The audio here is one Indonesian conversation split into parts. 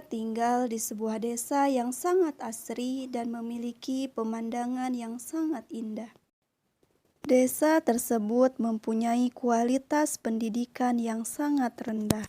tinggal di sebuah desa yang sangat asri dan memiliki pemandangan yang sangat indah. Desa tersebut mempunyai kualitas pendidikan yang sangat rendah.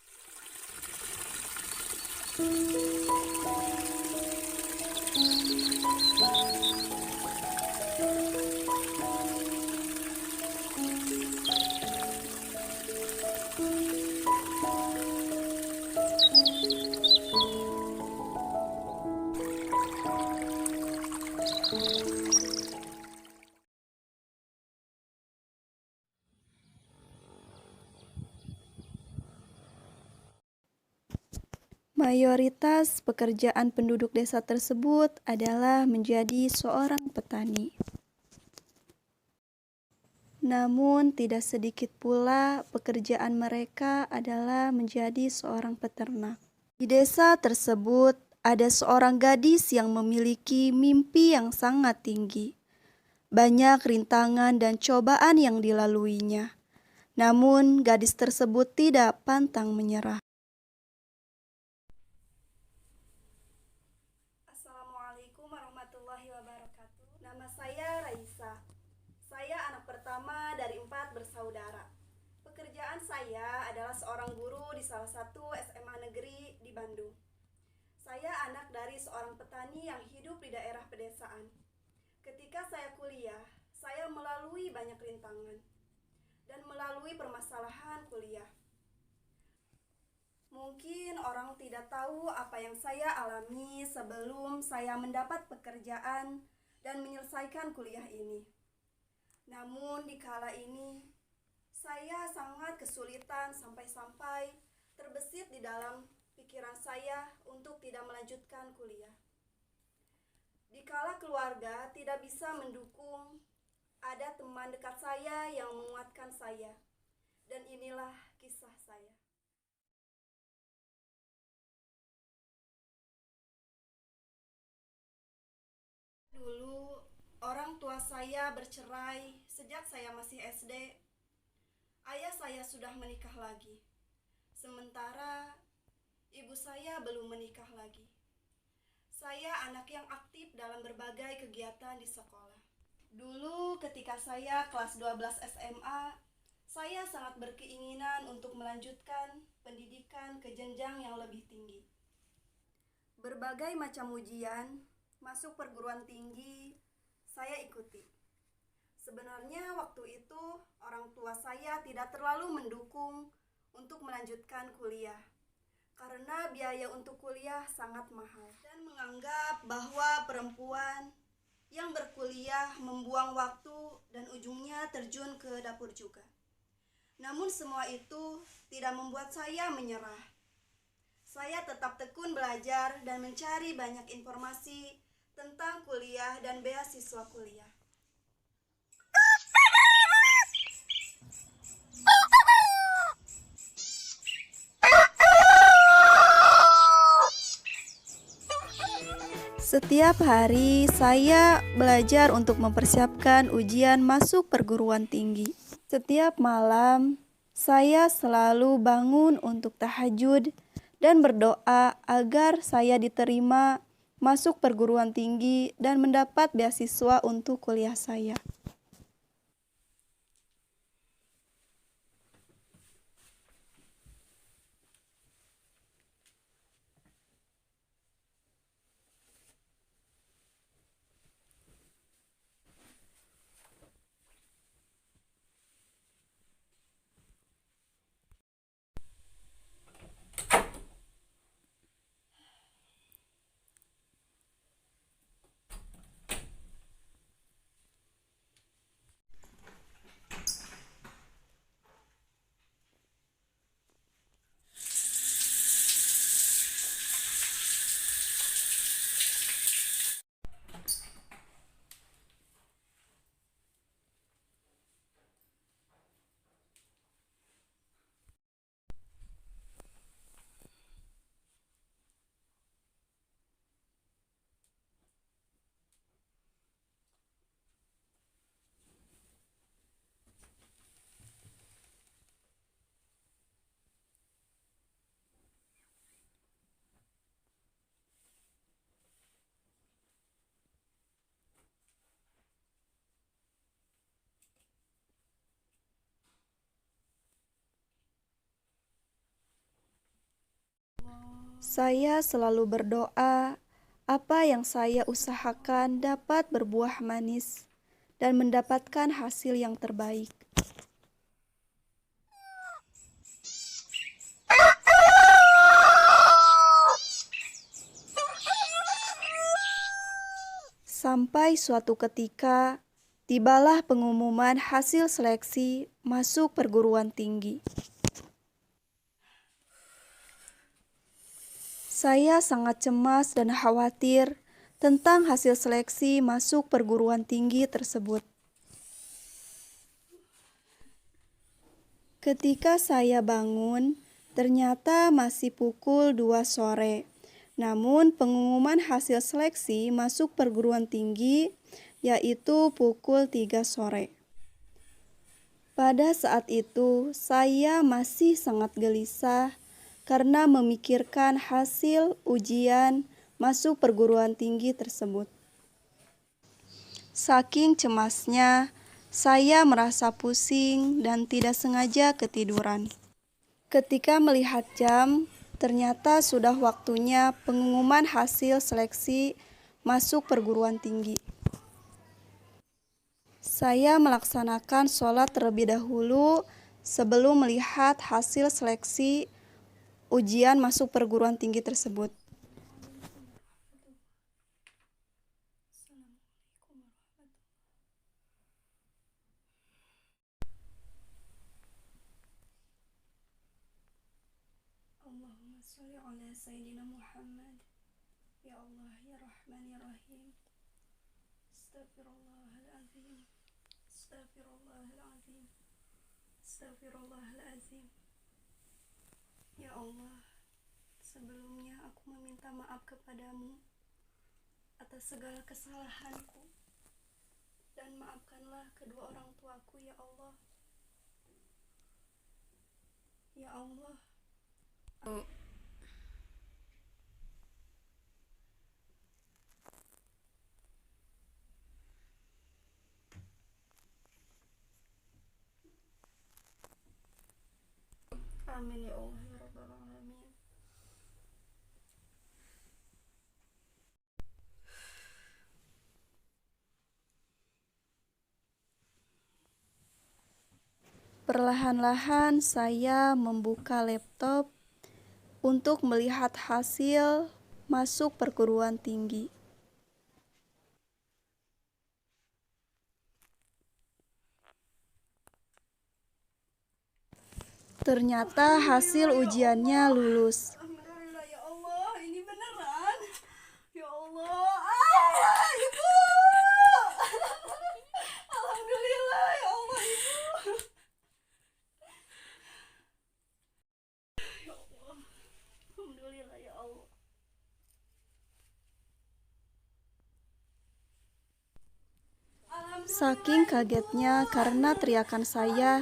Mayoritas pekerjaan penduduk desa tersebut adalah menjadi seorang petani. Namun, tidak sedikit pula pekerjaan mereka adalah menjadi seorang peternak. Di desa tersebut ada seorang gadis yang memiliki mimpi yang sangat tinggi. Banyak rintangan dan cobaan yang dilaluinya. Namun, gadis tersebut tidak pantang menyerah. Assalamualaikum warahmatullahi wabarakatuh. Nama saya Raisa. Saya anak pertama dari 4 bersaudara. Pekerjaan saya adalah seorang guru di salah satu SMA negeri di Bandung. Saya anak dari seorang petani yang hidup di daerah pedesaan. Ketika saya kuliah, saya melalui banyak rintangan dan melalui permasalahan kuliah. Mungkin orang tidak tahu apa yang saya alami sebelum saya mendapat pekerjaan dan menyelesaikan kuliah ini. Namun di kala ini, saya sangat kesulitan sampai-sampai terbesit di dalam pikiran saya untuk tidak melanjutkan kuliah. Di kala keluarga tidak bisa mendukung, ada teman dekat saya yang menguatkan saya. Dan inilah kisah saya. Dulu, orang tua saya bercerai sejak saya masih SD. Ayah saya sudah menikah lagi. Sementara ibu saya belum menikah lagi. Saya anak yang aktif dalam berbagai kegiatan di sekolah. Dulu ketika saya kelas 12 SMA, saya sangat berkeinginan untuk melanjutkan pendidikan ke jenjang yang lebih tinggi. Berbagai macam ujian masuk perguruan tinggi saya ikuti. Sebenarnya waktu itu orang tua saya tidak terlalu mendukung untuk melanjutkan kuliah karena biaya untuk kuliah sangat mahal dan menganggap bahwa perempuan yang berkuliah membuang waktu dan ujungnya terjun ke dapur juga. Namun semua itu tidak membuat saya menyerah. Saya tetap tekun belajar dan mencari banyak informasi tentang kuliah dan beasiswa kuliah. Setiap hari saya belajar untuk mempersiapkan ujian masuk perguruan tinggi. Setiap malam saya selalu bangun untuk tahajud dan berdoa agar saya diterima masuk perguruan tinggi dan mendapat beasiswa untuk kuliah saya. Saya selalu berdoa apa yang saya usahakan dapat berbuah manis dan mendapatkan hasil yang terbaik. Sampai suatu ketika, tibalah pengumuman hasil seleksi masuk perguruan tinggi. Saya sangat cemas dan khawatir tentang hasil seleksi masuk perguruan tinggi tersebut. Ketika saya bangun, ternyata masih pukul 2 sore. Namun pengumuman hasil seleksi masuk perguruan tinggi yaitu pukul 3 sore. Pada saat itu, saya masih sangat gelisah karena memikirkan hasil ujian masuk perguruan tinggi tersebut. Saking cemasnya, saya merasa pusing dan tidak sengaja ketiduran. Ketika melihat jam, ternyata sudah waktunya pengumuman hasil seleksi masuk perguruan tinggi. Saya melaksanakan sholat terlebih dahulu sebelum melihat hasil seleksi ujian masuk perguruan tinggi tersebut. Allahumma sholli ala Sayyidina Muhammad. Ya Allah, ya Rahman, ya Rahim. Astaghfirullahaladzim. Astaghfirullahaladzim. Astaghfirullahaladzim. Ya Allah, sebelumnya aku meminta maaf kepadamu atas segala kesalahanku, dan maafkanlah kedua orang tuaku, ya Allah. Ya Allah. Amin ya Allah ya Rabbal Alamin. Perlahan-lahan saya membuka laptop untuk melihat hasil masuk perguruan tinggi. Ternyata hasil ujiannya lulus. Alhamdulillah ya Allah, ini beneran. Ya Allah, Ibu. Alhamdulillah ya Allah, Ibu. Ya Allah, alhamdulillah ya Allah. Saking kagetnya karena teriakan saya,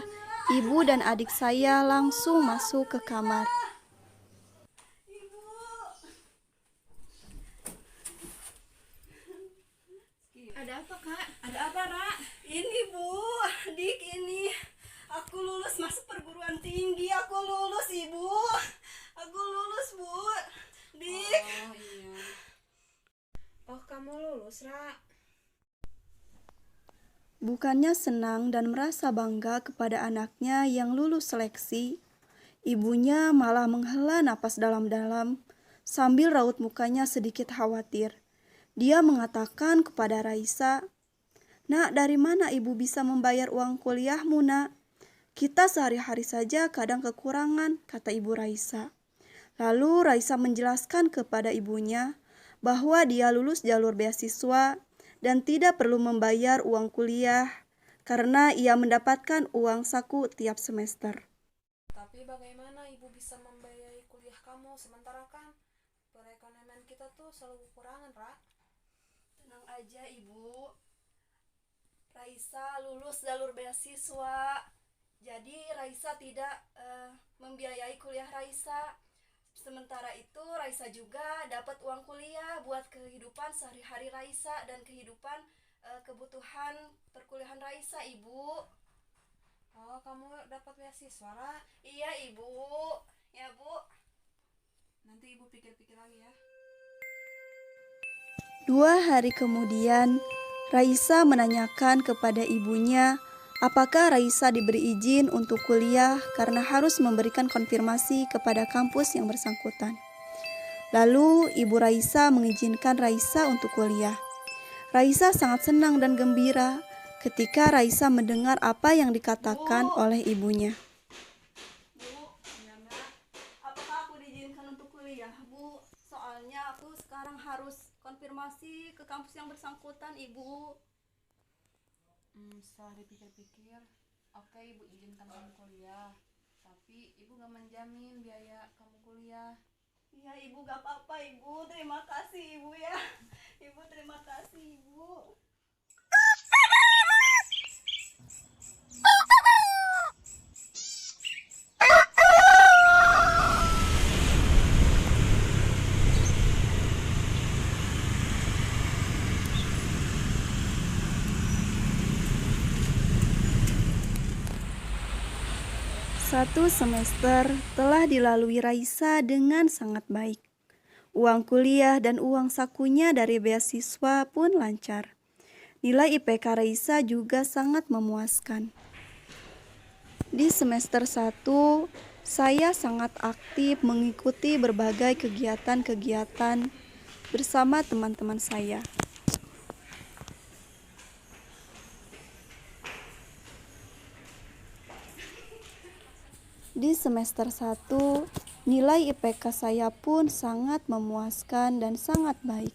ibu dan adik saya langsung masuk ke kamar. Ada apa, Kak? Ada apa, Ra? Ini Bu, adik ini. Aku lulus masuk perguruan tinggi, aku lulus Ibu. Aku lulus Bu. Dik. Oh, iya. Oh, kamu lulus, Ra? Bukannya senang dan merasa bangga kepada anaknya yang lulus seleksi, ibunya malah menghela napas dalam-dalam sambil raut mukanya sedikit khawatir. Dia mengatakan kepada Raisa, "Nak, dari mana ibu bisa membayar uang kuliahmu, nak? Kita sehari-hari saja kadang kekurangan," kata ibu Raisa. Lalu Raisa menjelaskan kepada ibunya bahwa dia lulus jalur beasiswa dan tidak perlu membayar uang kuliah karena ia mendapatkan uang saku tiap semester. Tapi bagaimana ibu bisa membiayai kuliah kamu sementara kan perekonomian kita tuh selalu kekurangan, Ra? Tenang aja Ibu, Raisa lulus jalur beasiswa, jadi Raisa tidak membiayai kuliah Raisa. Sementara itu Raisa juga dapat uang kuliah buat kehidupan sehari-hari Raisa dan kehidupan kebutuhan perkuliahan Raisa, Ibu. Oh, kamu dapat beasiswa, Ra? Iya Ibu, ya Bu. Nanti ibu pikir-pikir lagi ya. 2 hari kemudian, Raisa menanyakan kepada ibunya apakah Raisa diberi izin untuk kuliah karena harus memberikan konfirmasi kepada kampus yang bersangkutan. Lalu ibu Raisa mengizinkan Raisa untuk kuliah. Raisa sangat senang dan gembira ketika Raisa mendengar apa yang dikatakan oleh ibunya. Bu, apakah aku diizinkan untuk kuliah, Bu? Soalnya aku sekarang harus konfirmasi ke kampus yang bersangkutan, Ibu. Setelah dipikir-pikir, oke, ibu izinkan kamu kuliah, tapi ibu gak menjamin biaya kamu kuliah. Ya, Ibu, gak apa-apa, Ibu. Terima kasih, Ibu ya. Ibu, terima kasih, Ibu. Satu semester telah dilalui Raisa dengan sangat baik. Uang kuliah dan uang sakunya dari beasiswa pun lancar. Nilai IPK Raisa juga sangat memuaskan. Di semester 1, saya sangat aktif mengikuti berbagai kegiatan-kegiatan bersama teman-teman saya. Di semester 1, nilai IPK saya pun sangat memuaskan dan sangat baik.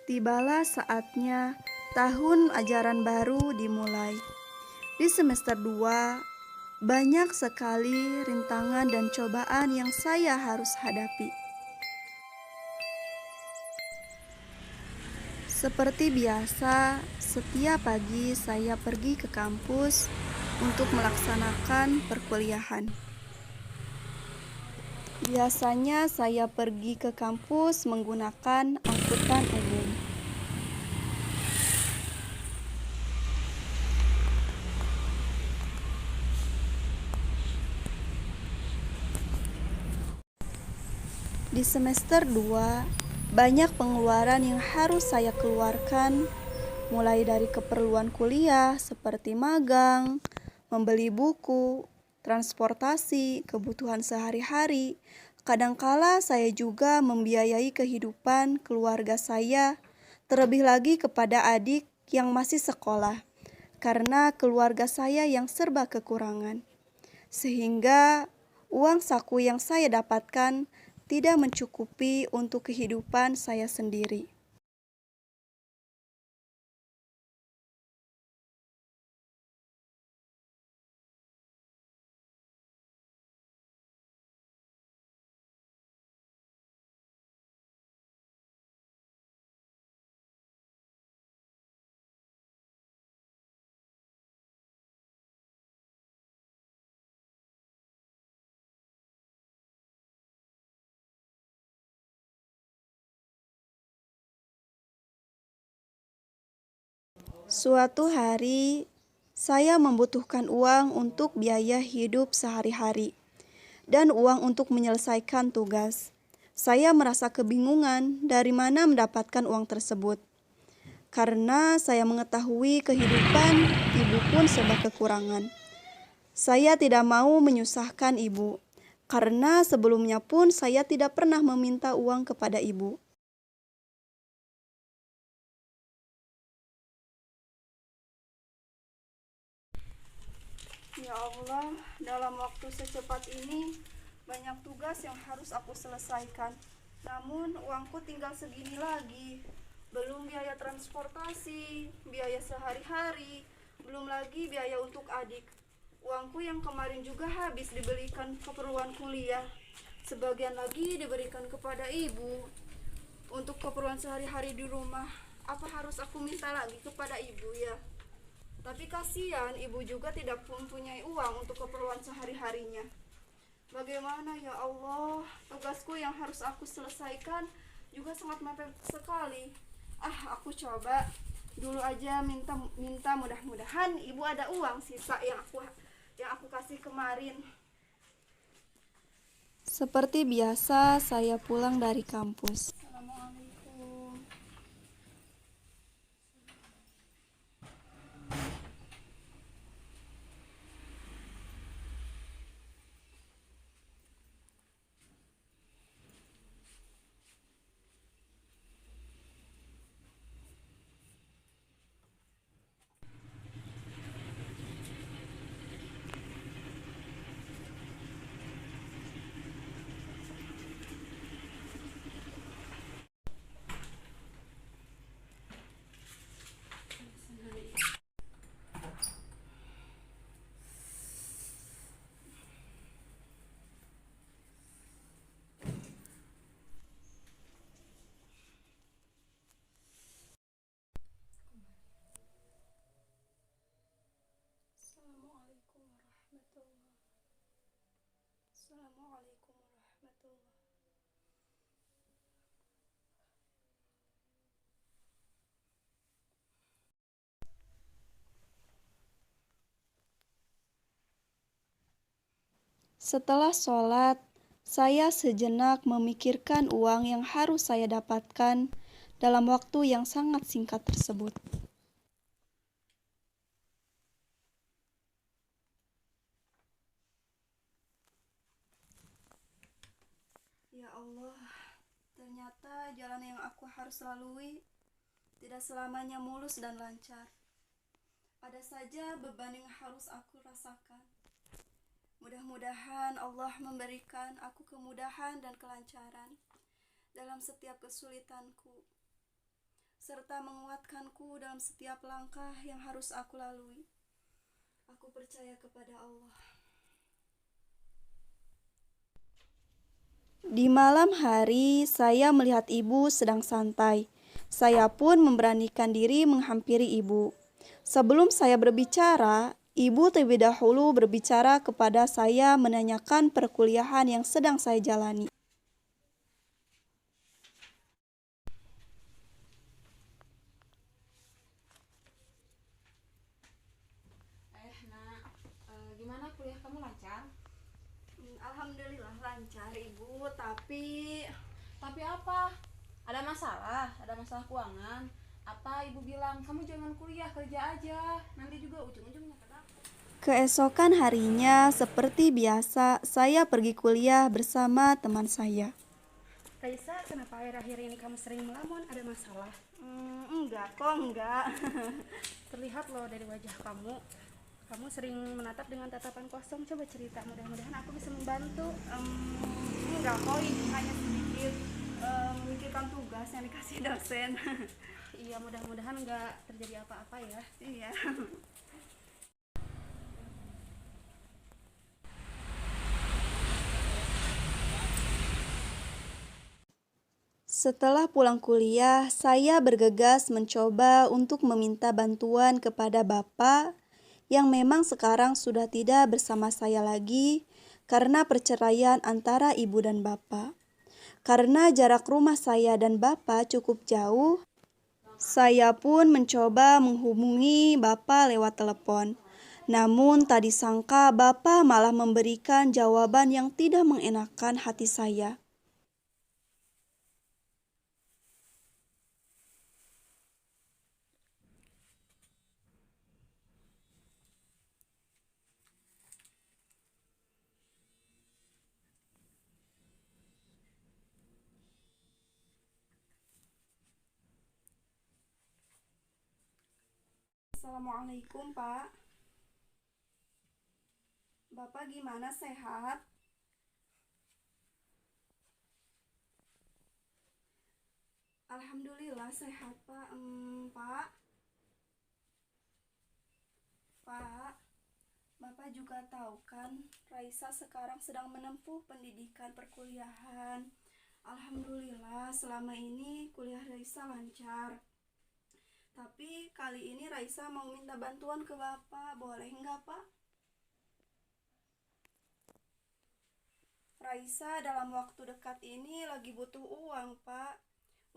Tibalah saatnya tahun ajaran baru dimulai. Di semester 2, banyak sekali rintangan dan cobaan yang saya harus hadapi. Seperti biasa, setiap pagi saya pergi ke kampus untuk melaksanakan perkuliahan. Biasanya saya pergi ke kampus menggunakan angkutan umum. Di semester 2, banyak pengeluaran yang harus saya keluarkan, mulai dari keperluan kuliah seperti magang, membeli buku, transportasi, kebutuhan sehari-hari. Kadangkala saya juga membiayai kehidupan keluarga saya, terlebih lagi kepada adik yang masih sekolah, karena keluarga saya yang serba kekurangan. Sehingga uang saku yang saya dapatkan tidak mencukupi untuk kehidupan saya sendiri. Suatu hari, saya membutuhkan uang untuk biaya hidup sehari-hari dan uang untuk menyelesaikan tugas. Saya merasa kebingungan dari mana mendapatkan uang tersebut. Karena saya mengetahui kehidupan ibu pun serba kekurangan. Saya tidak mau menyusahkan ibu, karena sebelumnya pun saya tidak pernah meminta uang kepada ibu. Ya Allah, dalam waktu secepat ini banyak tugas yang harus aku selesaikan. Namun uangku tinggal segini lagi. Belum biaya transportasi, biaya sehari-hari, belum lagi biaya untuk adik. Uangku yang kemarin juga habis dibelikan keperluan kuliah. Sebagian lagi diberikan kepada ibu. untuk keperluan sehari-hari di rumah. Apa harus aku minta lagi kepada ibu ya? Tapi kasihan ibu juga tidak mempunyai uang untuk keperluan sehari-harinya. Bagaimana ya Allah, tugasku yang harus aku selesaikan juga sangat mepet sekali. Aku coba dulu aja minta mudah-mudahan ibu ada uang sisa yang aku kasih kemarin. Seperti biasa, saya pulang dari kampus. Assalamualaikum. Assalamualaikum warahmatullahi. Assalamualaikum warahmatullahi. Setelah sholat, saya sejenak memikirkan uang yang harus saya dapatkan dalam waktu yang sangat singkat tersebut. Ya Allah, ternyata jalan yang aku harus lalui tidak selamanya mulus dan lancar. Ada saja beban yang harus aku rasakan. Mudah-mudahan Allah memberikan aku kemudahan dan kelancaran dalam setiap kesulitanku, serta menguatkanku dalam setiap langkah yang harus aku lalui. Aku percaya kepada Allah. Di malam hari, saya melihat ibu sedang santai. Saya pun memberanikan diri menghampiri ibu. Sebelum saya berbicara, ibu terlebih dahulu berbicara kepada saya menanyakan perkuliahan yang sedang saya jalani. Gimana kuliah kamu lancar? Alhamdulillah lancar ibu, tapi apa? Ada masalah? Ada masalah keuangan? Apa ibu bilang kamu jangan kuliah, kerja aja, nanti juga ujung-ujungnya ke dapur. keesokan harinya seperti biasa saya pergi kuliah bersama teman saya. Raisa, kenapa akhir-akhir ini kamu sering melamun? Ada masalah? Enggak kok, enggak. Terlihat loh dari wajah kamu. Kamu sering menatap dengan tatapan kosong. Coba cerita, mudah-mudahan aku bisa membantu. Enggak kok, ibu hanya sedikit memikirkan tugas yang dikasih dosen. Iya, mudah-mudahan nggak terjadi apa-apa ya. Iya. Setelah pulang kuliah, saya bergegas mencoba untuk meminta bantuan kepada Bapak yang memang sekarang sudah tidak bersama saya lagi karena perceraian antara ibu dan Bapak. Karena jarak rumah saya dan Bapak cukup jauh, saya pun mencoba menghubungi Bapak lewat telepon. Namun tak disangka Bapak malah memberikan jawaban yang tidak mengenakan hati saya. Assalamualaikum, Pak. Bapak gimana, sehat? Alhamdulillah sehat, Pak. Pak, Bapak juga tahu kan, Raisa sekarang sedang menempuh pendidikan perkuliahan. Alhamdulillah selama ini kuliah Raisa lancar. Tapi kali ini Raisa mau minta bantuan ke Bapak, boleh nggak Pak? Raisa dalam waktu dekat ini lagi butuh uang Pak.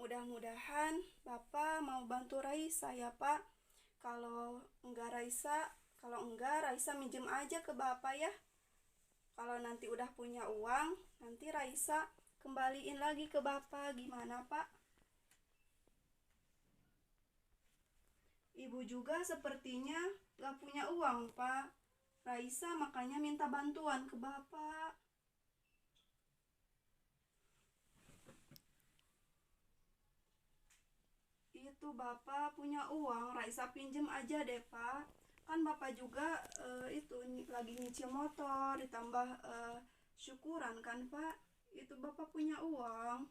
Mudah-mudahan Bapak mau bantu Raisa ya Pak. Kalau enggak Raisa minjem aja ke Bapak ya. Kalau nanti udah punya uang, nanti Raisa kembaliin lagi ke Bapak, gimana Pak? Ibu juga sepertinya gak punya uang Pak. Raisa makanya minta bantuan ke Bapak. Itu Bapak punya uang, Raisa pinjem aja deh Pak. Kan Bapak juga lagi nyicil motor, ditambah syukuran kan Pak. Itu Bapak punya uang.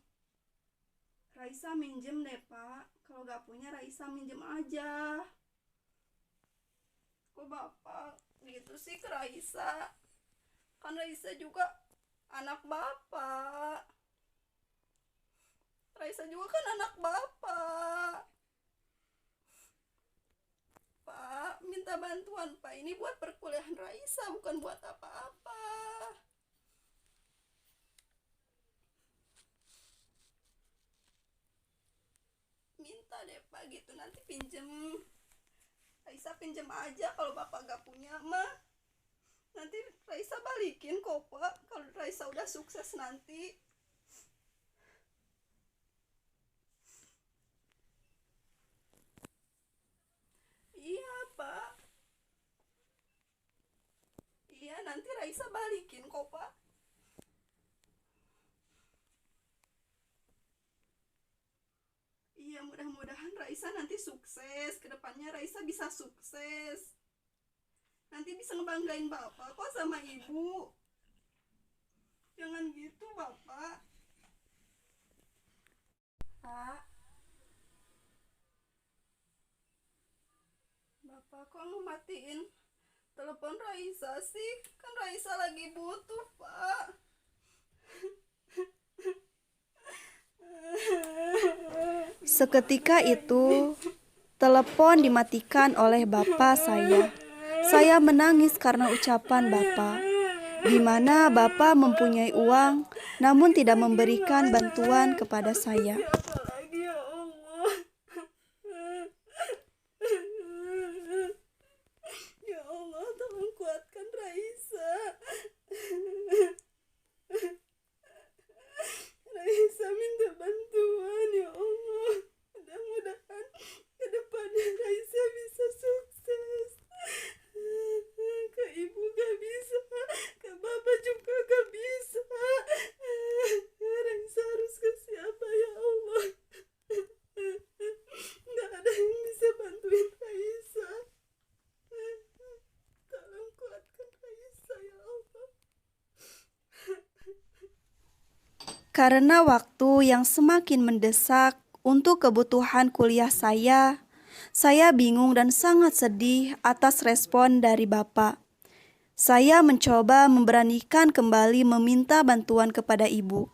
Raisa minjem deh Pak. Kalau gak punya Raisa minjem aja. Kok Bapak gitu sih ke Raisa? Kan Raisa juga anak Bapak. Raisa juga kan anak Bapak. Pak, minta bantuan Pak. Ini buat perkuliahan Raisa, bukan buat apa-apa. Minta deh Pak gitu, nanti pinjem. Raisa pinjem aja, kalau Bapak gak punya mah nanti Raisa balikin kok Pak. Kalau Raisa udah sukses nanti. Iya Pak. Iya, nanti Raisa balikin kok Pak. Iya, mudah-mudahan Raisa nanti sukses. Kedepannya Raisa bisa sukses. Nanti bisa ngebanggain Bapak kok sama Ibu. Jangan gitu Bapak. Pak, Bapak kok ngematiin telepon Raisa sih? Kan Raisa lagi butuh Pak. Seketika itu, telepon dimatikan oleh bapak saya. Saya menangis karena ucapan bapak, di mana bapak mempunyai uang, namun tidak memberikan bantuan kepada saya. Apalagi ya Allah. Ya Allah, tolong kuatkan Raisa. Raisa minta bantuan ya Allah. Mudah-mudahan ke depannya Raisa bisa sukses. Ke Ibu gak bisa, ke Bapak juga gak bisa. Raisa harus ke siapa ya Allah? Gak ada yang bisa bantuin Raisa. Tolong kuatkan Raisa ya Allah. Karena waktu yang semakin mendesak untuk kebutuhan kuliah saya bingung dan sangat sedih atas respon dari bapak. Saya mencoba memberanikan kembali meminta bantuan kepada ibu.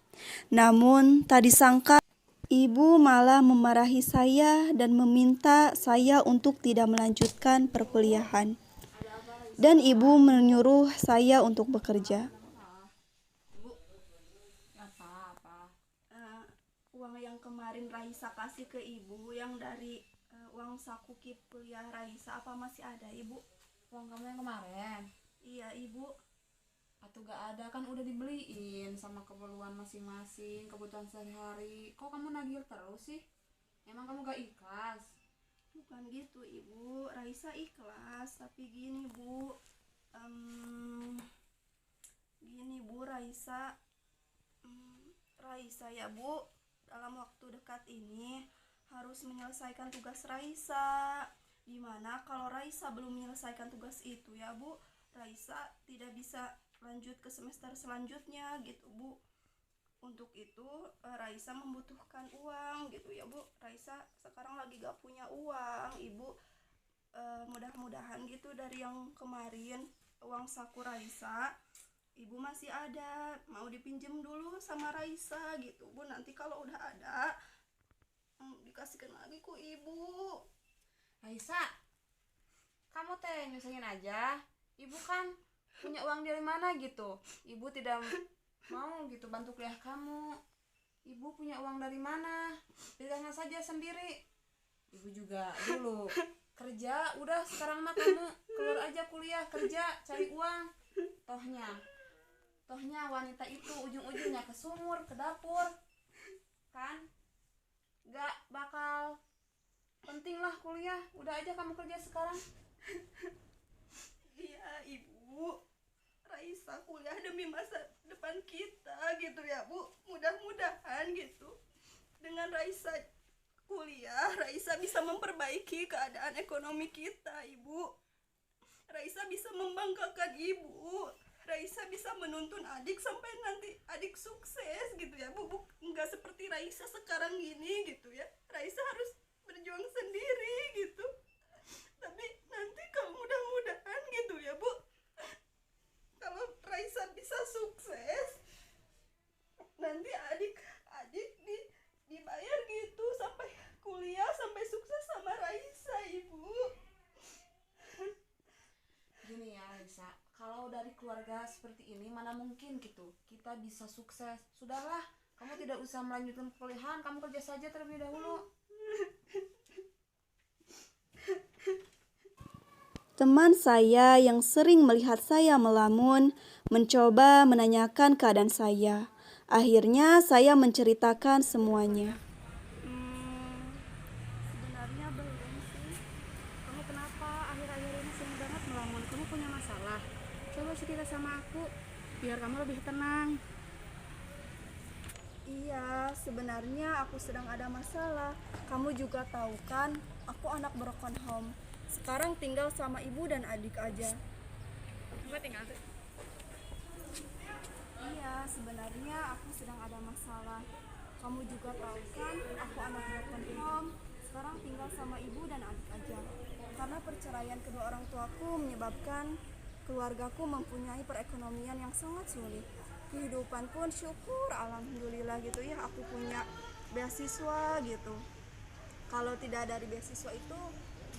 Namun, tak disangka ibu malah memarahi saya dan meminta saya untuk tidak melanjutkan perkuliahan. Dan ibu menyuruh saya untuk bekerja. Uang yang kemarin Raisa kasih ke Ibu, yang dari uang saku kuliah Raisa, apa masih ada Ibu? Uang kamu yang kemarin? Iya Ibu. Atau gak ada, kan udah dibeliin sama keperluan masing-masing, kebutuhan sehari-hari. Kok kamu nagih terus sih? Emang kamu gak ikhlas? Bukan gitu Ibu, Raisa ikhlas, tapi gini Bu, Raisa ya Bu, dalam waktu dekat ini harus menyelesaikan tugas Raisa. Dimana kalau Raisa belum menyelesaikan tugas itu ya Bu, Raisa tidak bisa lanjut ke semester selanjutnya gitu Bu. Untuk itu Raisa membutuhkan uang gitu ya Bu. Raisa sekarang lagi gak punya uang Ibu. Mudah-mudahan gitu dari yang kemarin uang saku Raisa Ibu masih ada, mau dipinjem dulu sama Raisa gitu Bu. Nanti kalau udah ada dikasihkan lagi ku ibu. Raisa, kamu teh nyusahin aja. Ibu kan punya uang dari mana gitu. Ibu tidak mau gitu bantu kuliah kamu. Ibu punya uang dari mana? Pilihannya saja sendiri. Ibu juga dulu kerja, udah sekarang mah kamu keluar aja kuliah, kerja, cari uang. Tohnya wanita itu ujung-ujungnya ke sumur, ke dapur. Kan? Gak bakal penting lah kuliah. Udah aja kamu kerja sekarang. Iya ibu, Raisa kuliah demi masa depan kita gitu ya Bu. Mudah-mudahan gitu dengan Raisa kuliah, Raisa bisa memperbaiki keadaan ekonomi kita ibu. Raisa bisa membanggakan ibu. Raisa bisa menuntun adik sampai nanti adik sukses gitu ya Bu. Nggak seperti Raisa sekarang gini gitu ya. Raisa harus berjuang sendiri gitu. Tapi nanti kalau mudah-mudahan gitu ya Bu, kalau Raisa bisa sukses, nanti adik-adik dibayar gitu sampai kuliah, sampai sukses sama Raisa ibu. Gini ya Raisa, kalau dari keluarga seperti ini mana mungkin gitu kita bisa sukses. Sudahlah, kamu tidak usah melanjutkan kuliahan, kamu kerja saja terlebih dahulu. Teman saya yang sering melihat saya melamun mencoba menanyakan keadaan saya. Akhirnya saya menceritakan semuanya. Sebenarnya belum sih. Kamu kenapa akhir-akhir ini sering banget melamun? Kamu punya masalah? Coba cerita sama aku biar kamu lebih tenang. Iya, sebenarnya aku sedang ada masalah. Kamu juga tahu kan, aku anak broken home. Sekarang tinggal sama ibu dan adik aja. Coba tinggal tuh. Iya, sebenarnya aku sedang ada masalah. Kamu juga tahu kan, aku anak broken home. Sekarang tinggal sama ibu dan adik aja. Karena perceraian kedua orang tuaku menyebabkan keluargaku mempunyai perekonomian yang sangat sulit. Kehidupan pun syukur alhamdulillah gitu ya, aku punya beasiswa gitu. Kalau tidak dari beasiswa itu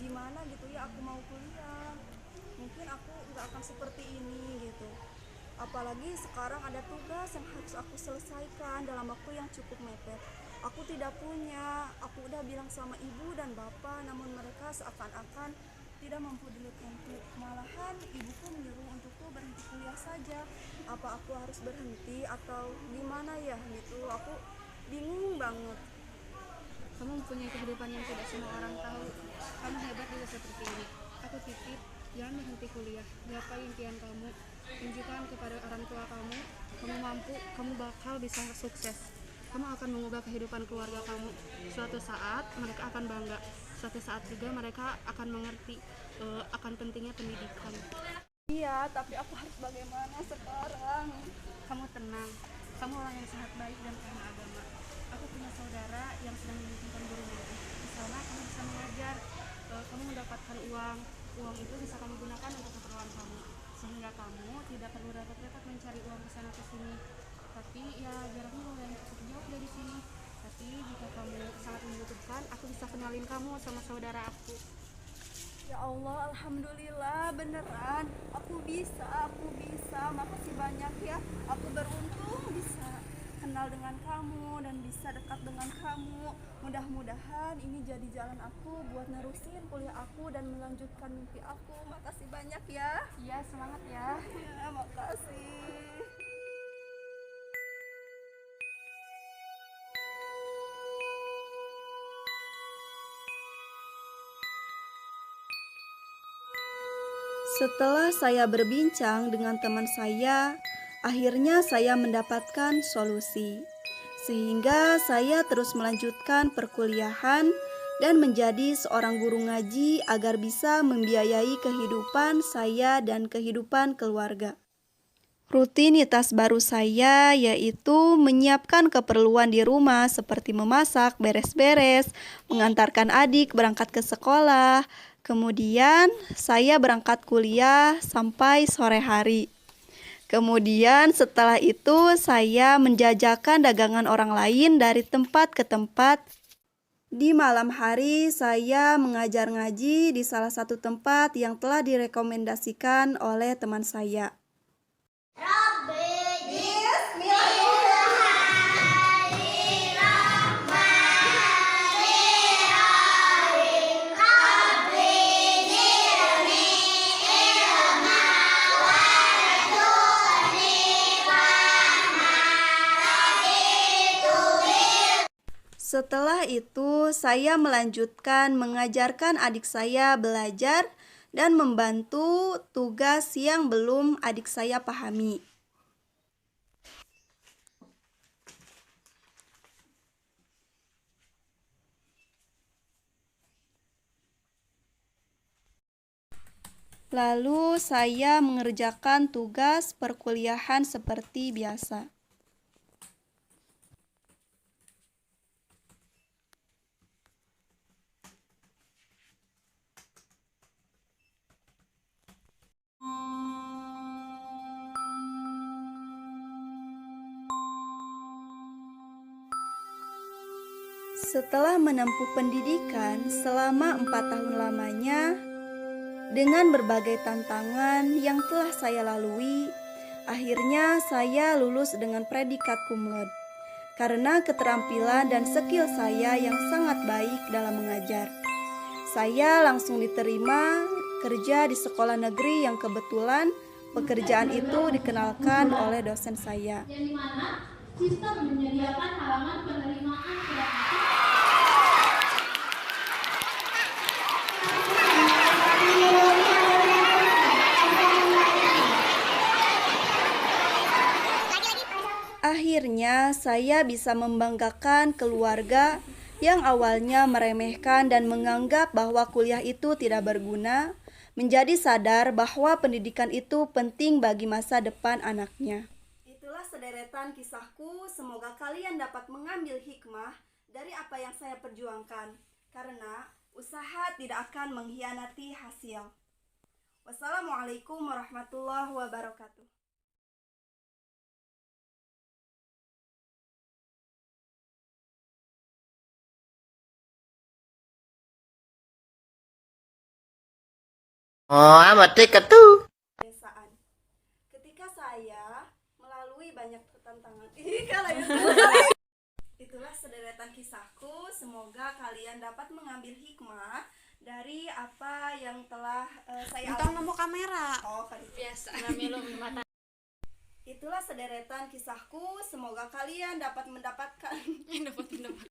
gimana gitu ya aku mau kuliah, mungkin aku nggak akan seperti ini gitu. Apalagi sekarang ada tugas yang harus aku selesaikan dalam waktu yang cukup mepet. Aku tidak punya, aku udah bilang sama ibu dan bapak, namun mereka seakan-akan tidak mampu dilihatku. Malahan ibuku menyuruh untukku berhenti kuliah saja. Apa aku harus berhenti atau gimana ya gitu, aku bingung banget. Kamu mempunyai kehidupan yang tidak semua orang tahu. Kamu hebat juga seperti ini. Aku titip, jangan berhenti kuliah. Gapai impian kamu. Tunjukkan kepada orang tua kamu mampu, kamu bakal bisa sukses. Kamu akan mengubah kehidupan keluarga kamu. Suatu saat mereka akan bangga. Suatu saat juga mereka akan mengerti akan pentingnya pendidikan. Iya, tapi aku harus bagaimana sekarang? Kamu tenang. Kamu orang yang sangat baik dan karena agama. Aku punya saudara yang sedang membutuhkan guru ngaji. Di sana kamu bisa mengajar. Kamu mendapatkan uang. Uang itu bisa kamu gunakan untuk keperluan kamu. Sehingga kamu tidak perlu repot-repot mencari uang ke sana ke sini. Tapi ya jaraknya lumayan cukup jauh dari sini. Tapi jika kamu sangat membutuhkan, aku bisa kenalin kamu sama saudara aku. Ya Allah, alhamdulillah beneran. Aku bisa. Makasih banyak ya. Aku beruntung bisa kenal dengan kamu dan bisa dekat dengan kamu. Mudah-mudahan ini jadi jalan aku buat nerusin kuliah aku dan melanjutkan mimpi aku. Makasih banyak ya. Iya, semangat ya. Ya, makasih. Setelah saya berbincang dengan teman saya, akhirnya saya mendapatkan solusi. Sehingga saya terus melanjutkan perkuliahan dan menjadi seorang guru ngaji agar bisa membiayai kehidupan saya dan kehidupan keluarga. Rutinitas baru saya yaitu menyiapkan keperluan di rumah seperti memasak, beres-beres, mengantarkan adik berangkat ke sekolah. Kemudian saya berangkat kuliah sampai sore hari. Kemudian setelah itu saya menjajakan dagangan orang lain dari tempat ke tempat. Di malam hari saya mengajar ngaji di salah satu tempat yang telah direkomendasikan oleh teman saya. Setelah itu, saya melanjutkan mengajarkan adik saya belajar dan membantu tugas yang belum adik saya pahami. Lalu saya mengerjakan tugas perkuliahan seperti biasa. Setelah menempuh pendidikan selama 4 tahun lamanya, dengan berbagai tantangan yang telah saya lalui, akhirnya saya lulus dengan predikat cum laude karena keterampilan dan skill saya yang sangat baik dalam mengajar. Saya langsung diterima kerja di sekolah negeri yang kebetulan pekerjaan itu dikenalkan oleh dosen saya. Yang dimana sistem menyediakan halaman penerimaan kreatif. Akhirnya saya bisa membanggakan keluarga yang awalnya meremehkan dan menganggap bahwa kuliah itu tidak berguna, menjadi sadar bahwa pendidikan itu penting bagi masa depan anaknya. Itulah sederetan kisahku, semoga kalian dapat mengambil hikmah dari apa yang saya perjuangkan, karena usaha tidak akan mengkhianati hasil. Wassalamualaikum warahmatullahi wabarakatuh. Oh, amat dekat tuh. Pedesaan. Ketika saya melalui banyak tantangan, itulah sederetan kisahku. Semoga kalian dapat mengambil hikmah dari apa yang telah saya Entong nemu kamera. Oh, kali. Biasa ngambil mata. Itulah sederetan kisahku. Semoga kalian dapat mendapatkan